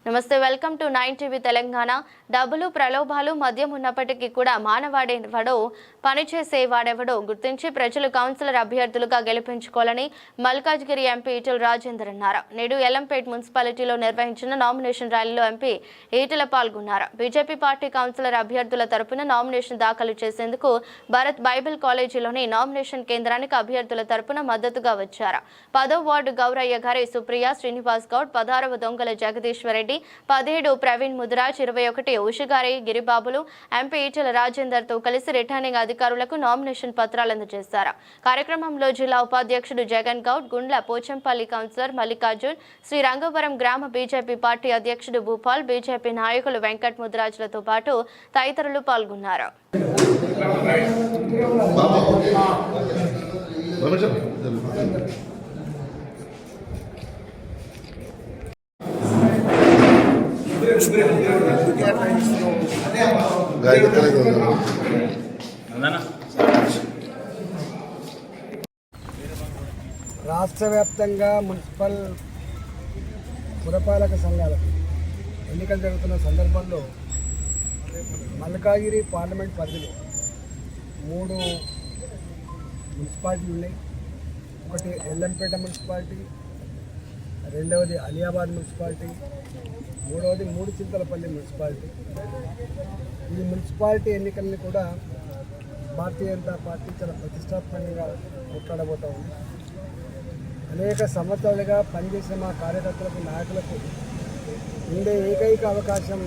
నమస్తే, welcome to 9 TV Telangana. డబ్బులు ప్రలోభాలు మద్యం ఉన్నప్పటికీ కూడా మానవాడేవాడో పనిచేసేవాడెవడో గుర్తించి ప్రజలు కౌన్సిలర్ అభ్యర్థులుగా గెలిపించుకోవాలని మల్కాజ్గిరి ఎంపీ ఈటెల రాజేందర్ అన్నారు. నేడు ఎల్లంపేట్ మున్సిపాలిటీలో నిర్వహించిన నామినేషన్ ర్యాలీలో ఎంపీ ఈటెల పాల్గొన్నారు. బీజేపీ పార్టీ కౌన్సిలర్ అభ్యర్థుల తరపున నామినేషన్ దాఖలు చేసేందుకు భారత్ బైబిల్ కాలేజీలోని నామినేషన్ కేంద్రానికి అభ్యర్థుల తరపున మద్దతుగా వచ్చారు. 10వ వార్డు గౌరయ్య గారి సుప్రియ, శ్రీనివాస్ గౌడ్, 16వ దొంగల జగదీశ్వరరెడ్డి, 17 ప్రవీణ్ ముదిరాజ్, 21 ఉషిగారి గిరిబాబులు ఎంపీ ఈటెల రాజేందర్ తో కలిసి రిటర్నింగ్ అధికారులకు నామినేషన్ పత్రాలు అందజేశారు. కార్యక్రమంలో జిల్లా ఉపాధ్యక్షుడు జగన్ గౌడ్, గుండ్ల పోచంపల్లి కౌన్సిలర్ మల్లికార్జున్, శ్రీరంగవరం గ్రామ బీజేపీ పార్టీ అధ్యక్షుడు భూపాల్, బీజేపీ నాయకులు వెంకట్ ముదిరాజులతో పాటు తదితరులు పాల్గొన్నారు. రాష్ట్ర వ్యాప్తంగా మున్సిపల్ పురపాలక సంఘాలకు ఎన్నికలు జరుగుతున్న సందర్భంలో మల్కాజ్గిరి పార్లమెంట్ పరిధిలో 3 మున్సిపాలిటీలు ఉన్నాయి. ఒకటి ఎల్లంపేట మున్సిపాలిటీ, రెండవది అలియాబాద్ మున్సిపాలిటీ, మూడవది మూడుచింతలపల్లి మున్సిపాలిటీ. ఈ మున్సిపాలిటీ ఎన్నికల్ని కూడా భారతీయ జనతా పార్టీ చాలా ప్రతిష్టాత్మకంగా కొట్లాడబోతూ ఉంది. అనేక సంవత్సరాలుగా పనిచేసిన మా కార్యకర్తలకు, నాయకులకు ఉండే ఏకైక అవకాశం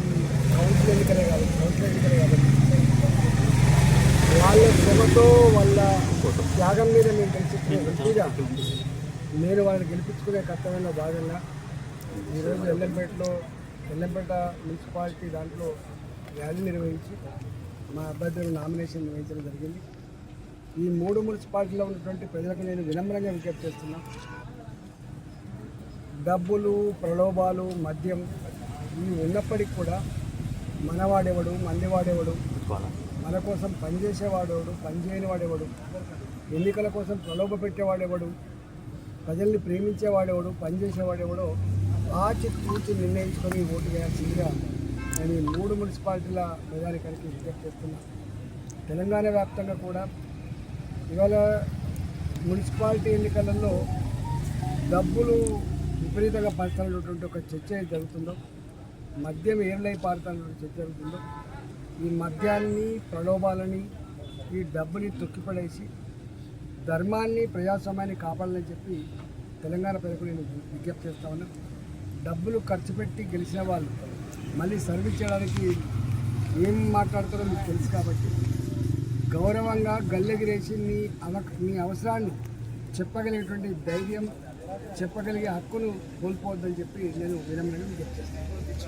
ఈ కౌన్సిల్ ఎన్నికలే కాబట్టి వాళ్ళ శ్రమతో, వాళ్ళ త్యాగం మీద నేను గెలిపించుకునే వ్యక్తిగా నేను వాళ్ళని గెలిపించుకునే కర్తవ్యంలో భాగంగా ఈరోజు ఎల్లంపేట మున్సిపాలిటీ దాంట్లో ర్యాలీ నిర్వహించి మా అభ్యర్థులను నామినేషన్ నిర్వహించడం జరిగింది. ఈ 3 మున్సిపాలిటీలో ఉన్నటువంటి ప్రజలకు నేను వినమ్రంగా విజ్ఞప్తి చేస్తున్నా. డబ్బులు, ప్రలోభాలు, మద్యం ఇవి ఉన్నప్పటికీ కూడా మనవాడేవాడు, మందివాడేవాడు, మన కోసం పనిచేసేవాడేవాడు, పనిచేయని వాడేవాడు, ఎన్నికల కోసం ప్రలోభ పెట్టేవాడేవాడు, ప్రజల్ని ప్రేమించేవాడేవాడు, పనిచేసేవాడేవాడో ఆచితూచి నిర్ణయించుకొని ఓటు వేయాల్సిందిగా నేను ఈ 3 మున్సిపాలిటీల ప్రజానికానికి విజ్ఞప్తి చేస్తున్నా. తెలంగాణ వ్యాప్తంగా కూడా ఇవాళ మున్సిపాలిటీ ఎన్నికలలో డబ్బులు విపరీతంగా పంచుతున్నటువంటి ఒక చర్చ జరుగుతుందో, మద్యం ఏర్లై పారుతున్నటువంటి చర్చ జరుగుతుందో, ఈ మద్యాన్ని, ప్రలోభాలని, ఈ డబ్బుని తొక్కిపడేసి ధర్మాన్ని, ప్రజాస్వామ్యాన్ని కాపాడాలని చెప్పి తెలంగాణ ప్రజలకు నేను విజ్ఞప్తి చేస్తా ఉన్నా. డబ్బులు ఖర్చు పెట్టి గెలిచిన వాళ్ళు మళ్ళీ సర్వీస్ చేయడానికి ఏం మాట్లాడతారో మీకు తెలుసు కాబట్టి గౌరవంగా గల్లెగిరేసి మీ అవసరాన్ని చెప్పగలిగేటువంటి ధైర్యం, చెప్పగలిగే హక్కును కోల్పోవద్దని చెప్పి నేను వినమ్రంగా విజ్ఞప్తి చేస్తాను.